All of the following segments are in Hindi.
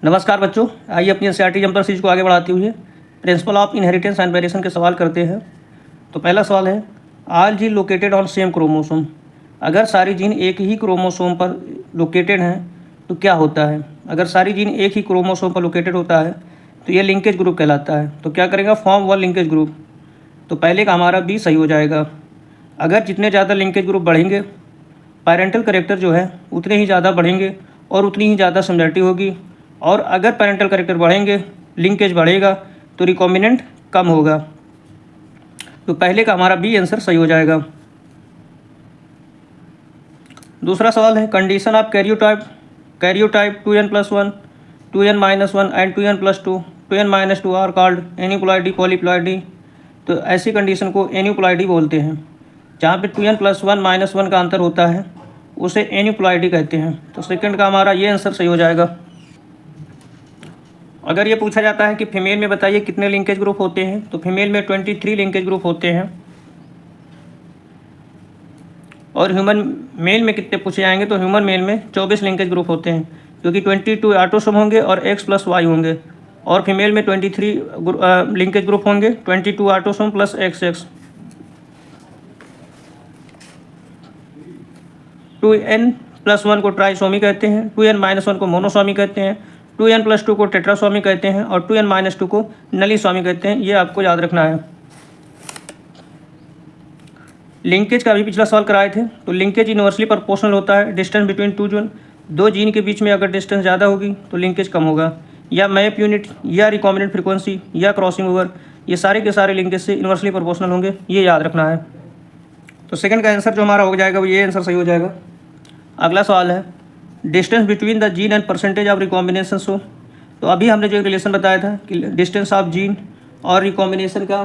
नमस्कार बच्चों, आइए अपनी एनसीईआरटी जंपर सीरीज को आगे बढ़ाते हुए principle of inheritance and variation के सवाल करते हैं। तो पहला सवाल है, all gene located on same chromosome. अगर सारी जीन एक ही क्रोमोसोम पर लोकेटेड हैं तो क्या होता है? अगर सारी जीन एक ही क्रोमोसोम पर लोकेटेड होता है तो ये लिंकेज ग्रुप कहलाता है। तो क्या करेगा? Form one linkage group. तो पहले का हमारा बी सही हो जाएगा। अगर जितने ज़्यादा लिंकेज ग्रुप बढ़ेंगे, पैरेंटल कैरेक्टर जो है उतने ही ज़्यादा बढ़ेंगे और उतनी ही ज़्यादा सिमिलरिटी होगी। और अगर पैरेंटल कैरेक्टर बढ़ेंगे, लिंकेज बढ़ेगा तो रिकॉम्बिनेंट कम होगा। तो पहले का हमारा बी आंसर सही हो जाएगा। दूसरा सवाल है, condition of karyotype 2n+1, 2n-1 and 2n+2, 2n-2 are called aneuploidy, polyploidy. तो ऐसी कंडीशन को एन्यूप्लॉइडी बोलते हैं। जहाँ पे 2n+1-1 का अंतर होता है उसे एन्यूप्लॉइडी कहते हैं। तो सेकंड का हमारा ये आंसर सही हो जाएगा। अगर ये पूछा जाता है कि फीमेल में बताइए कितने लिंकेज ग्रुप होते हैं, तो फीमेल में 23 लिंकेज ग्रुप होते हैं। और ह्यूमन मेल में कितने पूछे जाएंगे, तो ह्यूमन मेल में 24 लिंकेज ग्रुप होते हैं, क्योंकि 22 ऑटोसोम होंगे और X+Y होंगे। और फीमेल में 23 लिंकेज ग्रुप होंगे, 22 ऑटोसोम प्लस XX। 2n+1 को ट्राइसोमी कहते हैं, 2n-1 को मोनोसोमी कहते हैं, 2n+2 को टेट्रासोमी कहते हैं और 2n-2 को नलीसोमी कहते हैं। ये आपको याद रखना है। लिंकेज का भी पिछला सवाल कराए थे। तो लिंकेज इनवर्सली प्रोपोर्शनल होता है डिस्टेंस बिटवीन दो जीन के बीच में अगर डिस्टेंस ज़्यादा होगी तो लिंकेज कम होगा, या मैप यूनिट, या रिकॉम्बिनेंट फ्रीक्वेंसी, या क्रॉसिंग ओवर, ये सारे के सारे लिंकेज से इनवर्सली प्रोपोर्शनल होंगे। ये याद रखना है। तो सेकंड का आंसर जो हमारा हो जाएगा वो ये आंसर सही हो जाएगा। अगला सवाल है, distance between the gene and percentage of recombination show. तो अभी हमने जो एक रिलेशन बताया था कि डिस्टेंस ऑफ जीन और रिकॉम्बिनेशन का,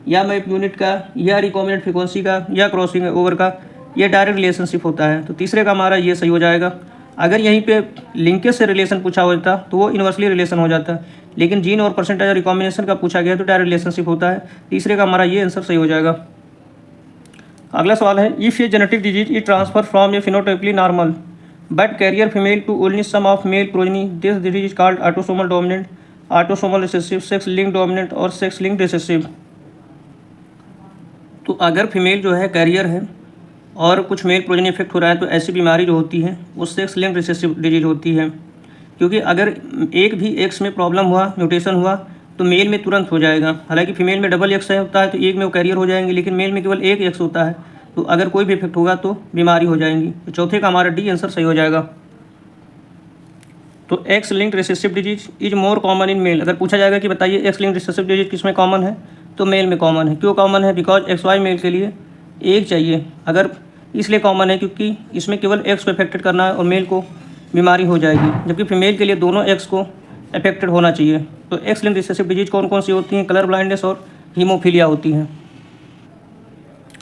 या मैप यूनिट का, या रिकॉम्बिनेंट फ्रीक्वेंसी का, या क्रॉसिंग ओवर का, ये डायरेक्ट रिलेशनशिप होता है। तो तीसरे का हमारा ये सही हो जाएगा। अगर यहीं पे लिंकेज से रिलेशन पूछा होता तो वो इन्वर्सली रिलेशन हो जाता, लेकिन जीन और परसेंटेज और रिकॉम्बिनेशन का पूछा गया तो डायरेक्ट रिलेशनशिप होता है। तीसरे का हमारा ये आंसर सही हो जाएगा। अगला सवाल है, if a genetic disease is transfer from a phenotypically normal but carrier female to only some of male progeny, this disease is called autosomal dominant, autosomal recessive, sex link dominant और सेक्स लिंक रिसेसिव। तो अगर फीमेल जो है कैरियर है और कुछ मेल प्रोजनी इफेक्ट हो रहा है तो ऐसी बीमारी जो होती है वो सेक्स लिंक रिसेसिव डिजीज होती है। क्योंकि अगर एक भी एक्स में प्रॉब्लम हुआ, म्यूटेशन हुआ, तो मेल में तुरंत हो जाएगा। हालांकि फीमेल में डबल एक्स होता है तो एक में वो कैरियर हो जाएंगे, लेकिन मेल में केवल एक एक्स होता है, तो अगर कोई भी इफेक्ट होगा तो बीमारी हो जाएंगी। तो चौथे का हमारा डी आंसर सही हो जाएगा। तो X linked recessive disease is more common in male. अगर पूछा जाएगा कि बताइए एक्स लिंक्ड रिसेसिव डिजीज किस में कॉमन है, तो मेल में कॉमन है। क्यों कॉमन है? बिकॉज XY मेल के लिए एक चाहिए। अगर इसलिए कॉमन है क्योंकि इसमें केवल एक्स को अफेक्टेड करना है और मेल को बीमारी हो जाएगी, जबकि फीमेल के लिए दोनों एक्स को अफेक्टेड होना चाहिए। तो एक्स लिंक्ड रिसेसिव डिजीज कौन कौन सी होती हैं? कलर ब्लाइंडनेस और हीमोफीलिया होती हैं।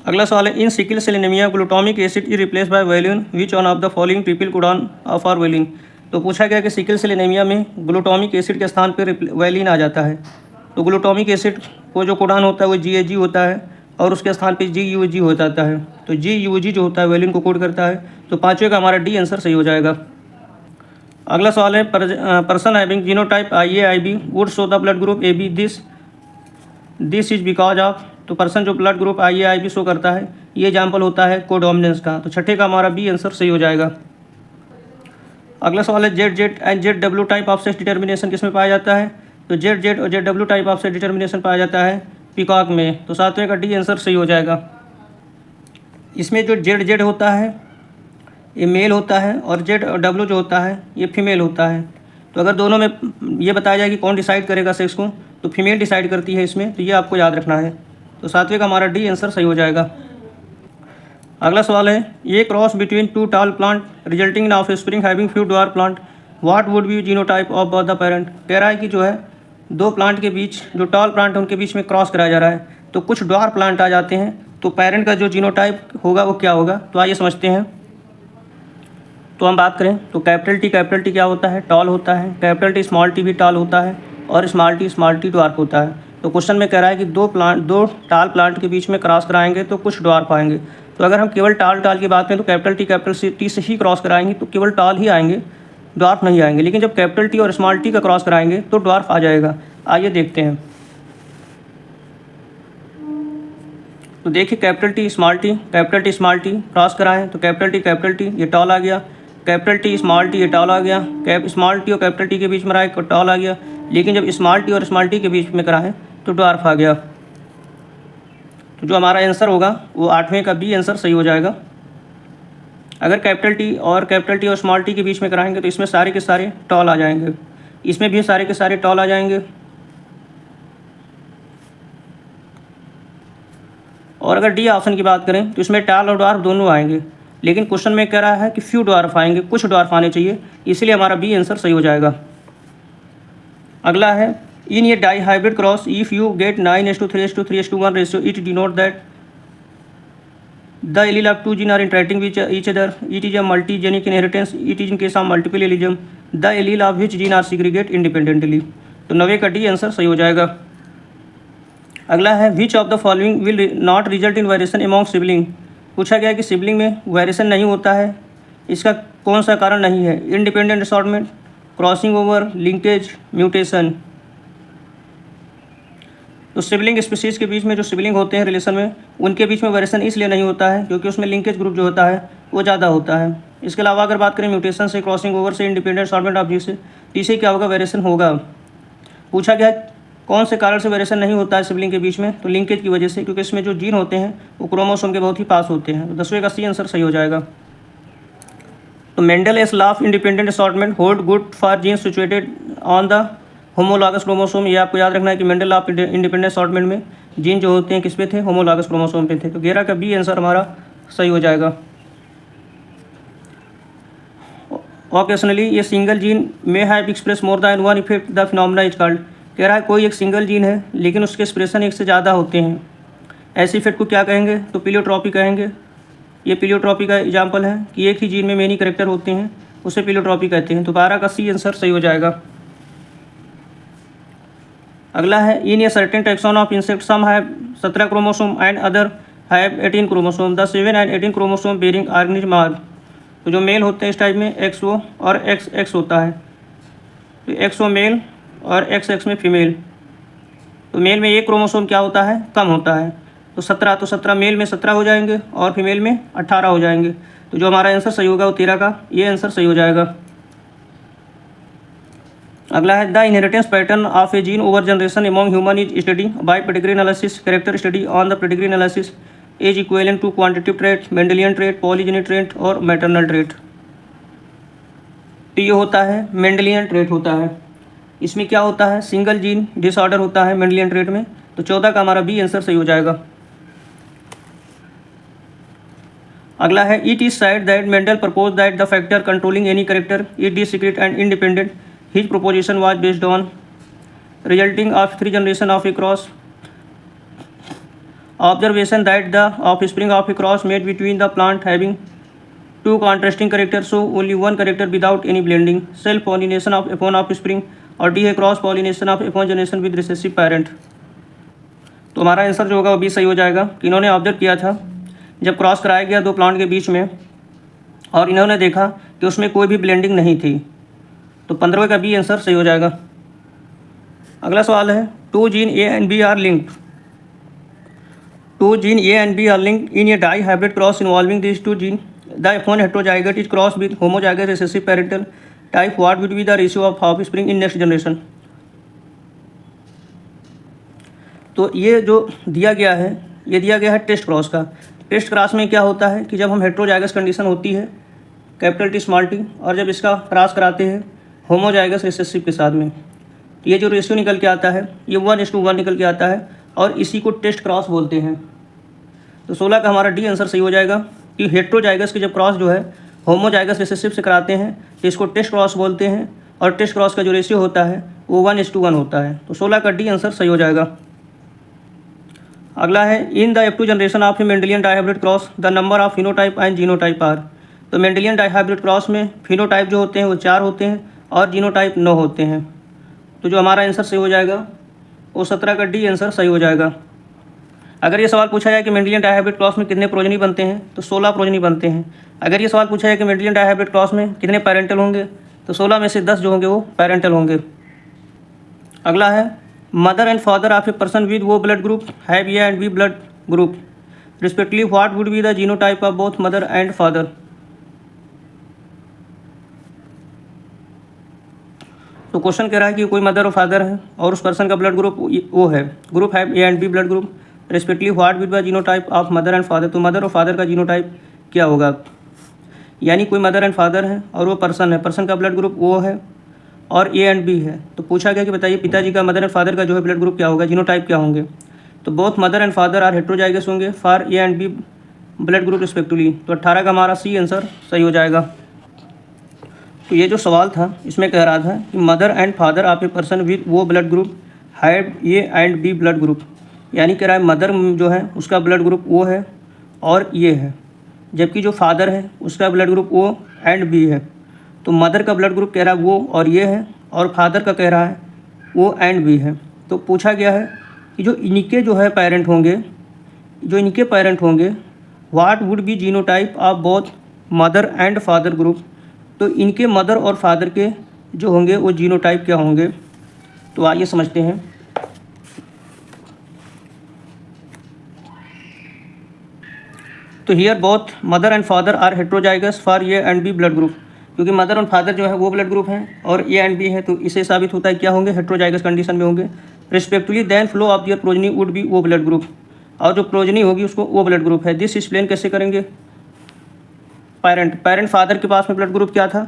अगला सवाल है, in sickle cell anaemia glutamic acid is replace by valine, which one of the following triple codon of are valine. तो पूछा गया कि सिकल सेल एनीमिया में ग्लूटामिक एसिड के स्थान पर वेलिन आ जाता है। तो ग्लूटामिक एसिड को जो कोडान होता है वो GAG होता है और उसके स्थान पे GUG हो जाता है। तो GUG जो होता है वेलिन को कोड करता है। तो पाँचवें का हमारा डी आंसर सही हो जाएगा। अगला सवाल है, person having genotype IA/IB would show the blood group AB, this is because of. तो पर्सन जो ब्लड ग्रुप IA/IB शो करता है ये एग्जाम्पल होता है कोडोमिनेंस का। तो छठे का हमारा बी आंसर सही हो जाएगा। अगला सवाल है, ZZ and ZW type of sex determination किस में पाया जाता है? तो ZZ और ZW type of sex determination पाया जाता है पीकॉक में। तो सातवें का डी आंसर सही हो जाएगा। इसमें जो ZZ होता है ये मेल होता है और ZW जो होता है ये फीमेल होता है। तो अगर दोनों में ये बताया जाए कि कौन डिसाइड करेगा सेक्स को, तो फीमेल डिसाइड करती है इसमें। तो ये आपको याद रखना है। तो सातवें का हमारा डी आंसर सही हो जाएगा। अगला सवाल है, ये क्रॉस बिटवीन टू टाल plant resulting in of spring having few dwarf plant, what would B genotype of both the parent. कह रहा है कि जो है दो प्लांट के बीच, जो टॉल प्लांट है उनके बीच में क्रॉस कराया जा रहा है, तो कुछ ड्वार्फ प्लांट आ जाते हैं, तो पेरेंट का जो जीनोटाइप होगा वो क्या होगा। तो आइए समझते हैं। तो हम बात करें तो कैपिटल टी क्या होता है? टॉल होता है। कैपिटल टी स्मॉल टी भी टॉल होता है और स्मॉल टी ड्वार्फ होता है। तो क्वेश्चन में कह रहा है कि दो टाल प्लांट के बीच में क्रॉस कराएंगे तो कुछ ड्वार्फ आएंगे। तो अगर हम केवल टाल की बात करें तो कैपिटल टी से ही क्रॉस कराएंगे तो केवल टाल ही आएंगे। ड्वार्फ नहीं आएंगे, लेकिन जब कैपिटल टी और स्मॉल टी का क्रॉस कराएंगे तो ड्वार्फ आ जाएगा। आइए देखते हैं। तो देखिए capital T small T cross कराएं तो कैपिटल टी ये टॉल आ गया, कैपिटल टी स्मॉल टी ये टॉल आ गया, स्मॉल टी और कैपिटल टी के बीच में रहा है टॉल आ गया, लेकिन जब स्मॉल टी और स्मॉल टी के बीच में कराएं तो ड्वार्फ आ गया। तो जो हमारा आंसर होगा वो 8वें का बी आंसर सही हो जाएगा। अगर कैपिटल टी और स्मॉल टी के बीच में कराएंगे तो इसमें सारे के सारे टॉल आ जाएंगे, इसमें भी सारे के सारे टॉल आ जाएंगे। और अगर डी ऑप्शन की बात करें तो इसमें टॉल और ड्वार्फ दोनों आएंगे, लेकिन क्वेश्चन में कह रहा है कि फ्यू ड्वार्फ आएंगे, कुछ ड्वार्फ आने चाहिए, इसलिए हमारा बी आंसर सही हो जाएगा। अगला है इन ये dihybrid cross if you get 9:3:3:1 ratio it denote that the allele of two gene are interacting with each other, it is a multigenic inheritance, it is in case of multiple allelism, the allele of which gene are segregate independently. तो 9 का डी आंसर सही हो जाएगा। अगला है which of the following will not result in variation among sibling. पूछा गया कि सिबलिंग में वायरेशन नहीं होता है, इसका कौन सा कारण नहीं है? Independent assortment, crossing over, linkage, mutation. तो सिबलिंग स्पीशीज़ के बीच में जो सिबलिंग होते हैं रिलेशन में, उनके बीच में वायरेशन इसलिए नहीं होता है क्योंकि उसमें लिंकेज ग्रुप जो होता है वो ज़्यादा होता है। इसके अलावा अगर बात करें म्यूटेशन से, क्रॉसिंग ओवर से, इंडिपेंडेंट असॉर्टमेंट ऑफ जीन से, इसे क्या होगा? वायरेशन होगा। पूछा गया कौन से कारण से वेरिएशन नहीं होता है सिबलिंग के बीच में? तो लिंकेज की वजह से, क्योंकि इसमें जो जीन होते हैं वो क्रोमोसोम के बहुत ही पास होते हैं। तो 10वें का सी आंसर सही हो जाएगा। तो Mendel's law of independent assortment hold good for gene situated on the homologous chromosome. ये आपको याद रखना है कि Mendel law of independent assortment में जीन जो होते हैं किस पे थे? होमोलॉगस क्रोमोसोम पे थे। तो 11 का बी आंसर हमारा सही हो जाएगा। ऑकेशनली ये single gene may have express more than one effect, the phenomena is called. कह रहा है कोई एक सिंगल जीन है लेकिन उसके एक्सप्रेशन एक से ज़्यादा होते हैं, ऐसे इफेक्ट को क्या कहेंगे? तो प्लियोट्रॉपी कहेंगे। ये प्लियोट्रॉपी का एग्जाम्पल है कि एक ही जीन में मेनी कैरेक्टर होते हैं, उसे प्लियोट्रॉपी कहते हैं। तो 12 का सी आंसर सही हो जाएगा। अगला है in a certain taxon of insect some have 17 chromosome and other have 18 chromosome, the 7 and 18 chromosome bearing organism are. तो जो मेल होते हैं इस टाइप में XO और XX होता है। तो XO मेल और XX में फीमेल। तो मेल में एक क्रोमोसोम क्या होता है? कम होता है। तो 17 मेल में 17 हो जाएंगे और फीमेल में 18 हो जाएंगे। तो जो हमारा आंसर सही होगा वो 13 का ये आंसर सही हो जाएगा। अगला है the inheritance pattern of a gene over generation among human is study by pedigree analysis, character study on the pedigree analysis as equivalent to quantitative trait, Mendelian trait, polygenic trait और मैटरनल ट्रेट। तो ये होता है मेंडेलियन ट्रेट होता है। इसमें क्या होता है? सिंगल जीन डिसऑर्डर होता है मेंडेलियन ट्रेट में। तो 14 का हमारा बी आंसर सही हो जाएगा। अगला है it is side that Mendel propose that the factor controlling any character is discrete and independent, his proposition was based on resulting of 3 generation of A cross, observation that the offspring of A cross made between the plant having 2 contrasting characters so only 1 character without any blending, self pollination of upon offspring, और डी है cross pollination of upon generation with recessive parent. तो हमारा आंसर जो होगा वो भी सही हो जाएगा कि इन्होंने ऑब्जर्व किया था जब क्रॉस कराया गया 2 प्लांट के बीच में और इन्होंने देखा कि उसमें कोई भी ब्लेंडिंग नहीं थी। तो 15वें का बी आंसर सही हो जाएगा। अगला सवाल है 2 gene A and B are linked, 2 gene A and B are linked in a dihybrid cross involving this 2 gene, the F1 heterozygote is crossed with homozygous recessive parental type, what would be the ratio of offspring in next generation? तो ये जो दिया गया है ये दिया गया है टेस्ट क्रॉस का। टेस्ट क्रॉस में क्या होता है कि जब हम हेटेरोजाइगस कंडीशन होती है कैपिटल टी स्मॉल टी और जब इसका क्रॉस कराते हैं होमोजाइगस रिसेसिव के साथ में, तो ये जो रेशियो निकल के आता है ये 1:1 निकल के आता है और इसी को टेस्ट क्रॉस बोलते हैं। तो 16 का हमारा डी आंसर सही हो जाएगा कि हेटेरोजाइगस के जब क्रॉस जो है होमोजाइगस रिसेसिव से कराते हैं तो इसको टेस्ट क्रॉस बोलते हैं और टेस्ट क्रॉस का जो रेशियो होता है वो 1:1 होता है। तो 16 का डी आंसर सही हो जाएगा। अगला है in the F2 generation of a Mendelian dihybrid cross the number of phenotype and genotype are. तो मेंडेलियन डाइहाइब्रिड क्रॉस में फिनोटाइप जो होते हैं वो 4 होते हैं और जीनोटाइप 9 होते हैं। तो जो हमारा आंसर सही हो जाएगा वो 17 का डी आंसर सही हो जाएगा। अगर ये सवाल पूछा जाए कि मेंडेलियन डाइहाइब्रिड क्रॉस में कितने प्रोजनी बनते हैं तो 16 प्रोजनी बनते हैं। अगर ये सवाल पूछा जाए कि मेंडेलियन डाइहाइब्रिड क्रॉस में कितने पेरेंटल होंगे तो 16 में से 10 जो होंगे वो पेरेंटल होंगे। अगला है mother and father of a person with O blood group have A and B blood group respectively what would be the genotype of both mother and father. तो क्वेश्चन कह रहा है कि कोई मदर और फादर है और उस पर्सन का ब्लड ग्रुप वो है, ग्रुप है A and B blood group, respectively what will be genotype of mother and father. तो मदर और फादर का जीनोटाइप क्या होगा, यानी कोई मदर एंड फादर है और वो पर्सन है, पर्सन का ब्लड ग्रुप ओ है और ए एंड बी है। तो पूछा गया कि बताइए पिताजी का मदर एंड फादर का जो है ब्लड ग्रुप क्या होगा, जीनोटाइप क्या होंगे। तो both mother and father are heterozygous होंगे for A and B blood group respectively. तो 18 का हमारा सी आंसर सही हो जाएगा। तो ये जो सवाल था इसमें कह रहा था कि mother and father of a person with O blood group have A and B blood group, यानी कह रहा है मदर जो है उसका ब्लड ग्रुप ओ है और ये है, जबकि जो फादर है उसका blood group O and B है। तो मदर का ब्लड ग्रुप कह रहा है वो और ये है और फादर का कह रहा है वो एंड बी है। तो पूछा गया है कि जो इनके जो है पेरेंट होंगे, जो इनके पेरेंट होंगे what would B genotype of both mother and father group. तो इनके मदर और फादर के जो होंगे वो जीनोटाइप क्या होंगे। तो आइए समझते हैं। तो here both mother and father are heterozygous for A and B blood group, क्योंकि मदर और फादर जो है वो ब्लड ग्रुप हैं और ए एंड बी है, तो इसे साबित होता है क्या होंगे, हेट्रोजाइगस कंडीशन में होंगे। Respectively then flow of their progeny would be वो ब्लड ग्रुप, और जो प्रोजनी होगी उसको वो ब्लड ग्रुप है। दिस एक्सप्लेन कैसे करेंगे, पेरेंट फादर के पास में ब्लड ग्रुप क्या था,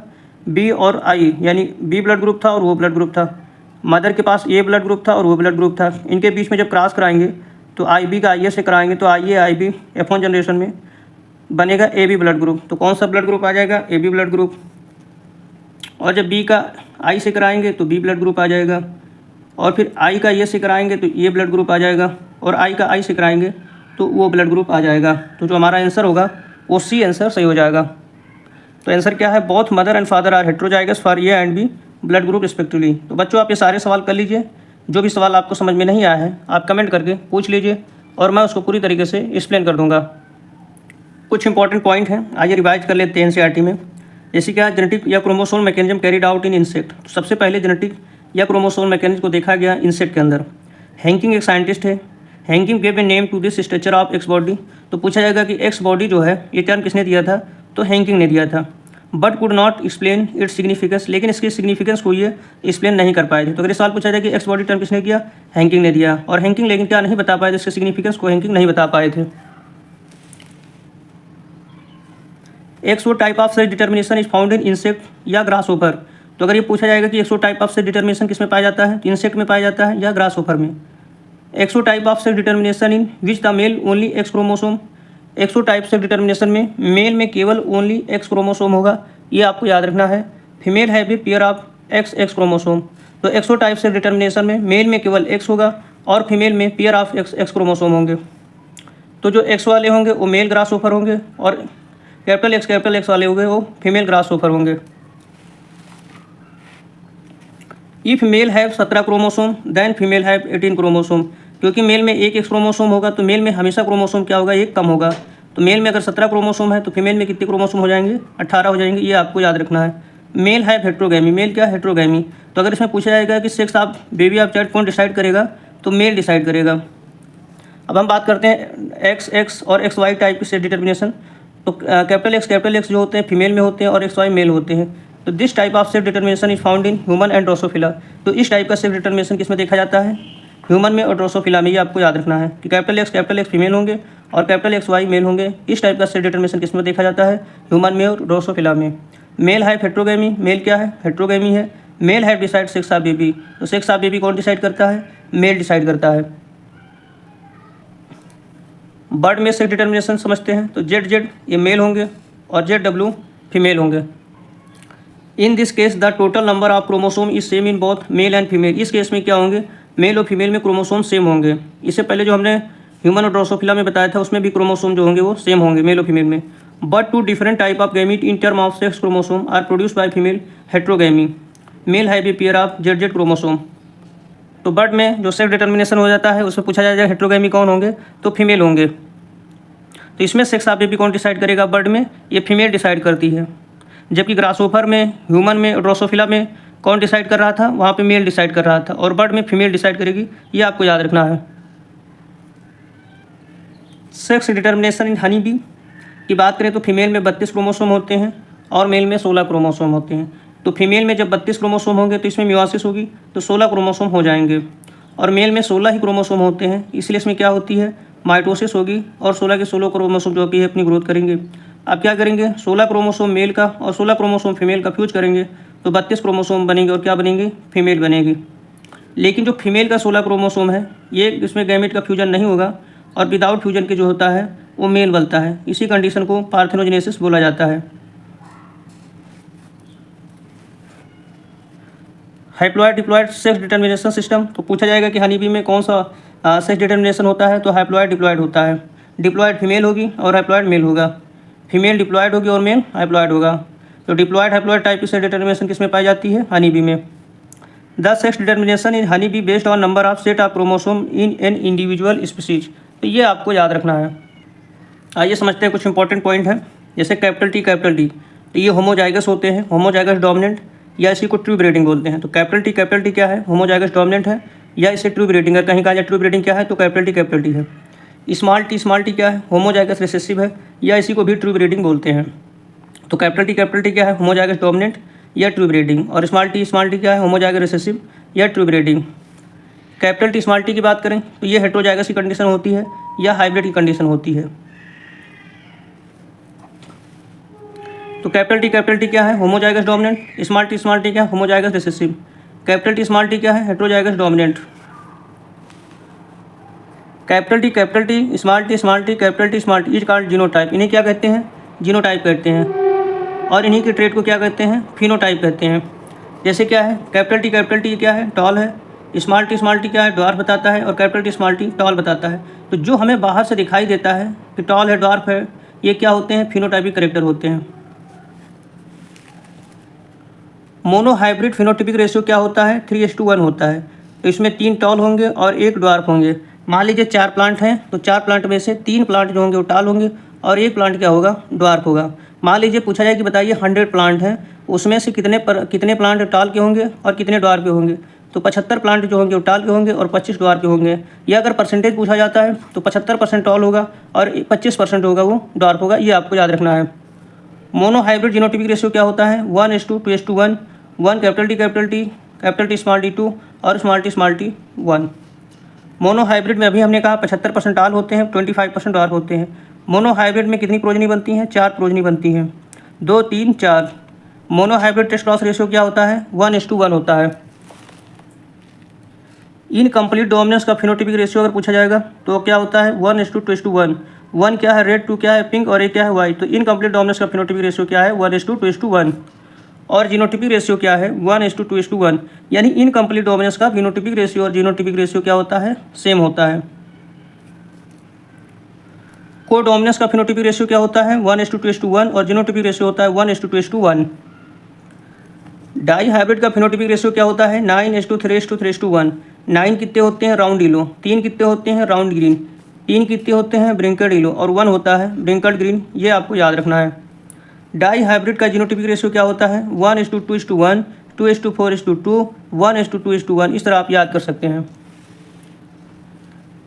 बी और आई, यानी बी ब्लड ग्रुप था और वो ब्लड ग्रुप था। मदर के पास ए ब्लड ग्रुप था और वो ब्लड ग्रुप था। इनके बीच में जब क्रॉस कराएंगे तो आई बी का आई ए से कराएंगे तो आई ए आई बी F1 जनरेशन में बनेगा ए बी ब्लड ग्रुप। तो कौन सा ब्लड ग्रुप आ जाएगा, ए बी ब्लड ग्रुप। और जब बी का आई से कराएंगे तो बी ब्लड ग्रुप आ जाएगा, और फिर आई का ए से कराएंगे तो ये ब्लड ग्रुप आ जाएगा, और आई का आई से कराएंगे तो वो ब्लड ग्रुप आ जाएगा। तो जो हमारा आंसर होगा वो सी आंसर सही हो जाएगा। तो आंसर क्या है, both mother and father are heterozygous for A and B blood group respectively. तो बच्चों आप ये सारे सवाल कर लीजिए, जो भी सवाल आपको समझ में नहीं आया है आप कमेंट करके पूछ लीजिए और मैं उसको पूरी तरीके से एक्सप्लेन कर दूंगा। कुछ इंपॉर्टेंट पॉइंट हैं, आइए रिवाइज कर लेते हैं एनसीईआरटी में। जैसे क्या जेनेटिक या chromosome mechanism carried out in insect. तो सबसे पहले जेनेटिक या क्रोमोसोम मैकेनिज्म को देखा गया इंसेक्ट के अंदर। हैंकिंग एक साइंटिस्ट है, Henking gave a name to this structure of X body. तो पूछा जाएगा कि एक्स बॉडी जो है ये टर्म किसने दिया था, तो हैंकिंग ने दिया था। But could not explain its significance, लेकिन इसकी सिग्निफिकेंस को ये एक्सप्लेन नहीं कर पाए थे। तो अगर सवाल पूछा जाए कि एक्स बॉडी टर्म किसने किया, हैंकिंग ने दिया, और हैंकिंग लेकिन क्या नहीं बता पाए थे, इसके सिग्निफिकेंस को हैंकिंग नहीं बता पाए थे। एक्सो टाइप ऑफ सेल determination is found in insect या ग्रास ओफर। तो अगर ये पूछा जाएगा कि एक्सो टाइप ऑफ सेल डिटर्मिनेशन किस में पाया जाता है, तो इंसेक्ट में पाया जाता है या ग्रास ओफर में। एक्सो टाइप ऑफ सेल determination in which the male only X chromosome. XO type सेल डिटर्मिनेशन में मेल में केवल ओनली एक्स क्रोमोसोम होगा, ये आपको याद रखना है। फीमेल है भी पेयर ऑफ एक्स क्रोमोसोम। तो एक्सो टाइप सेल डिटर्मिनेशन में मेल में केवल एक्स होगा और फीमेल में पेयर ऑफ एक्स क्रोमोसोम होंगे। तो जो एक्स वाले होंगे वो मेल ग्रास ओफर होंगे और कैपिटल एक्स वाले होंगे वो फीमेल ग्रास ओफर होंगे। If male have 17 chromosome then female have 18 chromosome. क्योंकि मेल में एक एक्स क्रोमोसोम होगा तो मेल में हमेशा क्रोमोसोम क्या होगा, एक कम होगा। तो मेल में अगर 17 क्रोमोसोम है तो फीमेल में कितने क्रोमोसोम हो जाएंगे, 18 हो जाएंगे, ये आपको याद रखना है। मेल है हेट्रोगैमी, मेल क्या हेट्रोगैमी। तो अगर इसमें पूछा जाएगा कि sex of baby of child कौन डिसाइड करेगा, तो मेल डिसाइड करेगा। अब हम बात करते हैं एक्स और एक्स वाई टाइप की सेक्स डिटर्मिनेशन। तो कैपिटल एक्स जो होते हैं फीमेल में होते हैं और एक्स वाई मेल होते हैं। तो this type of sex determination is found in human and Drosophila. तो इस टाइप का सेक्स डिटर्मिनेशन किस में देखा जाता है, ह्यूमन में और ड्रोसोफिला में। ये आपको याद रखना है कि कैपिटल एक्स फीमेल होंगे और कैपिटल एक्स वाई मेल होंगे। इस टाइप का सेक्स डिटर्मिनेशन किस में देखा जाता है, ह्यूमन में और ड्रोसोफिला में। मेल है हेट्रोगैमी, मेल क्या है, हेट्रोगैमी है। मेल है डिसाइड सेक्स ऑफ बेबी। तो सेक्स ऑफ बेबी कौन डिसाइड करता है, मेल डिसाइड करता है। बर्ड में सेक्स डिटर्मिनेशन समझते हैं। तो जेड ये मेल होंगे और जेड फीमेल होंगे। In this case the total number of chromosome is same in both male and female. इस केस में क्या होंगे, मेल और फीमेल में क्रोमोसोम सेम होंगे। इससे पहले जो हमने ह्यूमन और ड्रोसोफिला में बताया था उसमें भी क्रोमोसोम जो होंगे वो सेम होंगे मेल और फीमेल में। But two different type of gamete in term of sex chromosome are produce by female heterogamy. Male है भी पेयर ऑफ जेड क्रोमोसोम। तो बर्ड में जो सेक्स डिटर्मिनेशन हो जाता है उसमें पूछा जाएगा हेट्रोगैमी कौन होंगे, तो फीमेल होंगे। तो इसमें सेक्स ऑफ बेबी कौन डिसाइड करेगा, बर्ड में ये फीमेल डिसाइड करती है। जबकि ग्रासोफर में, ह्यूमन में, ड्रोसोफिला में कौन डिसाइड कर रहा था, वहाँ पे मेल डिसाइड कर रहा था, और बर्ड में फीमेल डिसाइड करेगी, ये आपको याद रखना है। Sex determination in honey bee की बात करें तो फीमेल में 32 क्रोमोसोम होते हैं और मेल में 16 क्रोमोसोम होते हैं। तो फीमेल में जब 32 क्रोमोसोम होंगे तो इसमें मियोसिस होगी, तो 16 क्रोमोसोम हो जाएंगे, और मेल में 16 ही क्रोमोसोम होते हैं, इसलिए इसमें क्या होती है, माइटोसिस होगी, और 16 के 16 क्रोमोसोम जो भी है अपनी ग्रोथ करेंगे। अब क्या करेंगे, 16 क्रोमोसोम मेल का और 16 क्रोमोसोम फीमेल का फ्यूज करेंगे तो 32 क्रोमोसोम बनेंगे, और क्या बनेंगे, फीमेल बनेगी। लेकिन जो फीमेल का 16 क्रोमोसोम है, ये इसमें गैमेट का फ्यूजन नहीं होगा, और विदाउट फ्यूजन के जो होता है वो मेल बनता है। इसी कंडीशन को पार्थेनोजेनेसिस बोला जाता है। Haploid diploid sex determination system, तो पूछा जाएगा कि हनी बी में कौन सा सेक्स डिटर्मिनेशन होता है, तो हैप्लॉइड डिप्लॉइड होता है। डिप्लॉइड फीमेल होगी और हैप्लॉइड मेल होगा, फीमेल डिप्लॉइड होगी और मेल हैप्लॉइड होगा। तो डिप्लॉइड हैप्लॉइड टाइप की सेक्स डिटर्मिनेशन किसमें पाई जाती है, हनी बी में। The sex determination in honey be based on number of set of chromosome in an individual species, तो ये आपको याद रखना है। आइए समझते हैं कुछ इंपॉर्टेंट पॉइंट है, जैसे कैपिटल टी, तो ये होमोजाइगस होते हैं, होमोजाइगस डोमिनेंट, या इसी को ट्रू ब्रीडिंग बोलते हैं। तो कैपिटल टी क्या है, होमोजाइगस डोमिनेंट है, या इसे ट्रू ब्रीडिंग है। कहीं कहा जाए ट्रू ब्रीडिंग क्या है, तो कैपिटल टी है। स्मॉल टी क्या है, होमोजाइगस रिसेसिव है, या इसी को भी ट्रू ब्रीडिंग बोलते हैं। तो कैपिटल टी क्या है, होमोजाइगस डोमिनेंट या ट्रू ब्रीडिंग, और स्मॉल टी क्या है, होमोजाइगस रिसेसिव या ट्रू ब्रीडिंग। कैपिटल टी की बात करें तो ये हेट्रोजाइगस की कंडीशन होती है या हाइब्रिड की कंडीशन होती है। तो कैपिटल टी क्या है, होमोजाइगस डोमिनेंट, स्मॉल टी क्या है, होमोजाइगस रिसेसिव। कैपिटल टी क्या है, heterozygous dominant. Capital T small T is called genotype, इन्हें क्या कहते हैं, जीनोटाइप कहते हैं, और इन्हीं के ट्रेट को क्या कहते हैं, फिनोटाइप कहते हैं। जैसे क्या है, कैपिटल टी क्या है, टॉल है, स्मॉल टी क्या है, ड्वार्फ बताता है, और कैपिटल टी टॉल बताता है। तो जो हमें बाहर से दिखाई देता है कि टॉल है, ड्वार्फ है, ये क्या होते हैं, फिनोटाइपिक कैरेक्टर होते हैं। मोनोहाइब्रिड फिनोटाइपिक रेशियो क्या होता है, 3:1 होता है। तो इसमें 3 टॉल होंगे और 1 ड्वार्फ होंगे। मान लीजिए 4 प्लांट हैं, तो 4 प्लांट में से 3 प्लांट जो होंगे वो टॉल होंगे और 1 प्लांट क्या होगा, ड्वार्फ होगा। मान लीजिए पूछा जाए कि बताइए 100 प्लांट हैं, उसमें से कितने प्लांट टॉल के होंगे और कितने ड्वार्फ के होंगे, तो 75 प्लांट जो होंगे वो टॉल के होंगे और 25 ड्वार्फ के होंगे। या अगर परसेंटेज पूछा जाता है तो 75% टॉल होगा और 25% होगा वो ड्वार्फ होगा, ये आपको याद रखना है। मोनोहाइब्रिड जीनोटाइपिक रेशियो क्या होता है, 1:2:1, 1 कैपिटल टी स्मॉल टी 2 और स्मॉल टी 1। मोनोहाइब्रिड में अभी हमने कहा 75% टॉल होते हैं, 25% ड्वार्फ होते हैं। मोनोहाइब्रिड में कितनी प्रोजनी बनती हैं, 4 प्रोजनी बनती हैं, 2, 3, 4। मोनोहाइब्रिड टेस्ट क्रॉस रेशियो क्या होता है, 1:1 होता है। इनकम्प्लीट डोमिनेंस का फिनोटाइपिक रेशियो अगर पूछा जाएगा तो क्या होता है, 1:2:1। 1 क्या है, रेड, 2 क्या है, पिंक, और 1 क्या है, वाइट। तो इनकम्प्लीट डोमिनेंस का फिनोटाइपिक रेशियो क्या है, 1:2:1। और जीनोटाइपिक रेशियो क्या है, 1:2:1। यानी इनकम्प्लीट डोमिनेंस का फिनोटाइपिक रेशियो और जीनोटाइपिक रेशियो क्या होता है, सेम होता है। कोडोमिनेंस का फिनोटाइपिक रेशियो क्या होता है, 1:2:1, और जीनोटाइपिक रेशियो होता है 1:2:1। डाई हाइब्रिड का फिनोटाइपिक रेशियो क्या होता है, 9:3:3:1। 9 कितने होते हैं, राउंड येलो, 3 कितने होते हैं, राउंड ग्रीन, 3 कितने होते हैं, ब्रिंकल्ड येलो, और 1 होता है ब्रिंकल्ड ग्रीन, ये आपको याद रखना है। डाई हाइब्रिड का जीनोटाइपिक रेशियो क्या होता है, 1:2:1, 2:4:2, 1:2:1, इस तरह आप याद कर सकते हैं।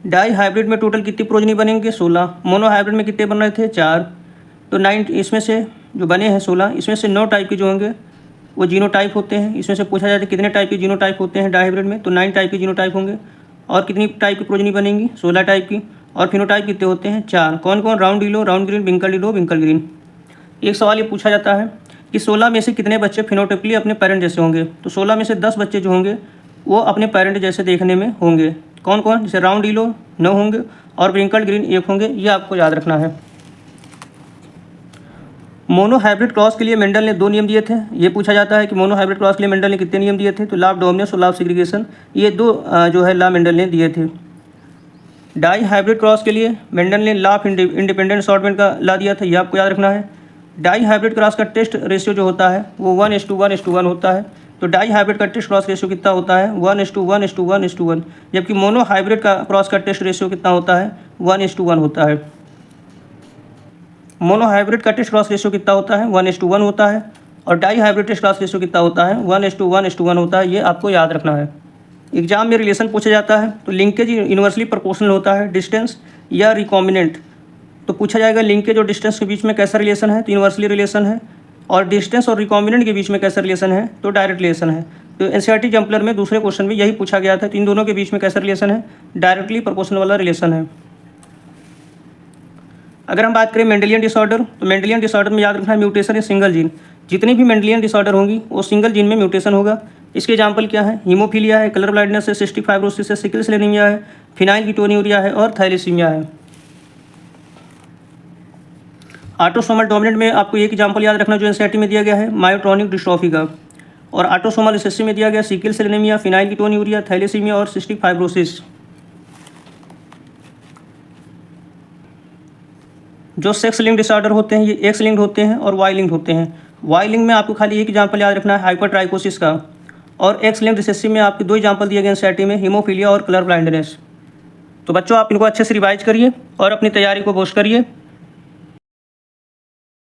डाई हाइब्रिड में टोटल कितनी प्रोजनी बनेंगे, 16। मोनो हाइब्रिड में कितने बन रहे थे, 4। तो 9 इसमें से जो बने हैं 16, इसमें से 9 टाइप के जो होंगे वो जीनोटाइप होते हैं। इसमें से पूछा जाए तो कितने टाइप के जीनोटाइप होते हैं डाई हाइब्रिड में, तो 9 टाइप के जीनोटाइप होंगे। और कितनी टाइप की प्रोजनी बनेंगी, 16 टाइप की। और फिनोटाइप कितने होते हैं, 4। कौन कौन, round yellow, round green, wrinkle yellow, wrinkle green. एक सवाल ये पूछा जाता है कि 16 में से कितने बच्चे फिनोटाइपली अपने पेरेंट जैसे होंगे, तो 16 में से 10 बच्चे जो होंगे वो अपने पेरेंट जैसे देखने में होंगे। कौन कौन, जैसे राउंड येलो 9 होंगे और विंकल ग्रीन 1 होंगे, ये आपको याद रखना है। मोनो हाइब्रिड क्रॉस के लिए मेंडल ने 2 नियम दिए थे। ये पूछा जाता है कि मोनो हाइब्रिड क्रॉस के लिए मेंडल ने कितने नियम दिए थे, तो लॉ ऑफ डोमिनेंस और लॉ ऑफ सेग्रीगेशन, ये 2 जो है लॉ मेंडल ने दिए थे। डाई हाइब्रिड क्रॉस के लिए मेंडल ने लॉ ऑफ इंडिपेंडेंट असॉर्टमेंट का लॉ दिया था, ये आपको याद रखना है। डाई हाइब्रिड क्रॉस का टेस्ट रेशियो जो होता है वो 1:1:1 होता है। तो डाई हाइब्रिड का टेस्ट क्रॉस रेशियो कितना होता है, 1:1:1:1। जबकि मोनो हाइब्रिड का क्रॉस का टेस्ट रेशियो कितना होता है, 1:1 होता है। मोनो हाइब्रिड का टेस्ट क्रॉस रेशियो कितना होता है, 1:1 होता है। और die hybrid test class ratio कितना होता है, 1:1:1 होता है। ये आपको याद रखना है। एग्जाम में रिलेशन पूछा जाता है तो लिंकेज यूनिवर्सली प्रोपोर्शनल होता है, डिस्टेंस या रिकॉम्बिनेंट। तो पूछा जाएगा लिंकेज और डिस्टेंस के बीच में कैसा रिलेशन है, तो यूनिवर्सली रिलेशन है। और डिस्टेंस और रिकॉम्बिनेंट के बीच में कैसा रिलेशन है, तो डायरेक्ट रिलेशन है। तो एनसीईआरटी जंपलर में दूसरे क्वेश्चन में यही पूछा गया था, तो इन दोनों के बीच में कैसा रिलेशन है, डायरेक्टली प्रोपोर्शनल वाला रिलेशन है। अगर हम बात करें मेंडेलियन डिसऑर्डर, तो मेंडेलियन डिसऑर्डर में याद रखना है म्यूटेशन है सिंगल जीन। जितनी भी मेंडेलियन डिसऑर्डर होंगी वो सिंगल जीन में म्यूटेशन होगा। इसके एग्जाम्पल क्या है, हीमोफीलिया है, कलर ब्लाइंडनेस है, सिस्टिक फाइब्रोसिस है, सिकल सेल एनीमिया है, फिनाइलकीटोन्यूरिया है और थैलेसीमिया है। ऑटोसोमल डोमिनेंट में आपको एक एग्जाम्पल याद रखना जो एनसीईआरटी में दिया गया है, मायोट्रॉनिक डिस्ट्रॉफी का। और ऑटोसोमल रिसेसिव में दिया गया सिकल सेल एनीमिया, फिनाइलकीटोन्यूरिया, थैलेसीमिया और सिस्टिक फाइब्रोसिस। जो सेक्स लिंक्ड डिसऑर्डर होते हैं ये एक्स लिंक्ड होते हैं और वाई लिंक्ड होते हैं। वाई लिंक में आपको खाली एक एग्जाम्पल याद रखना है हाइपरट्राइकोसिस का, और एक्स लिंक्ड रिसेसिव में आपके 2 एग्जाम्पल दिए गए एनसीईआरटी में, हीमोफीलिया और कलर ब्लाइंडनेस। तो बच्चों आप इनको अच्छे से रिवाइज करिए और अपनी तैयारी को बूस्ट करिए।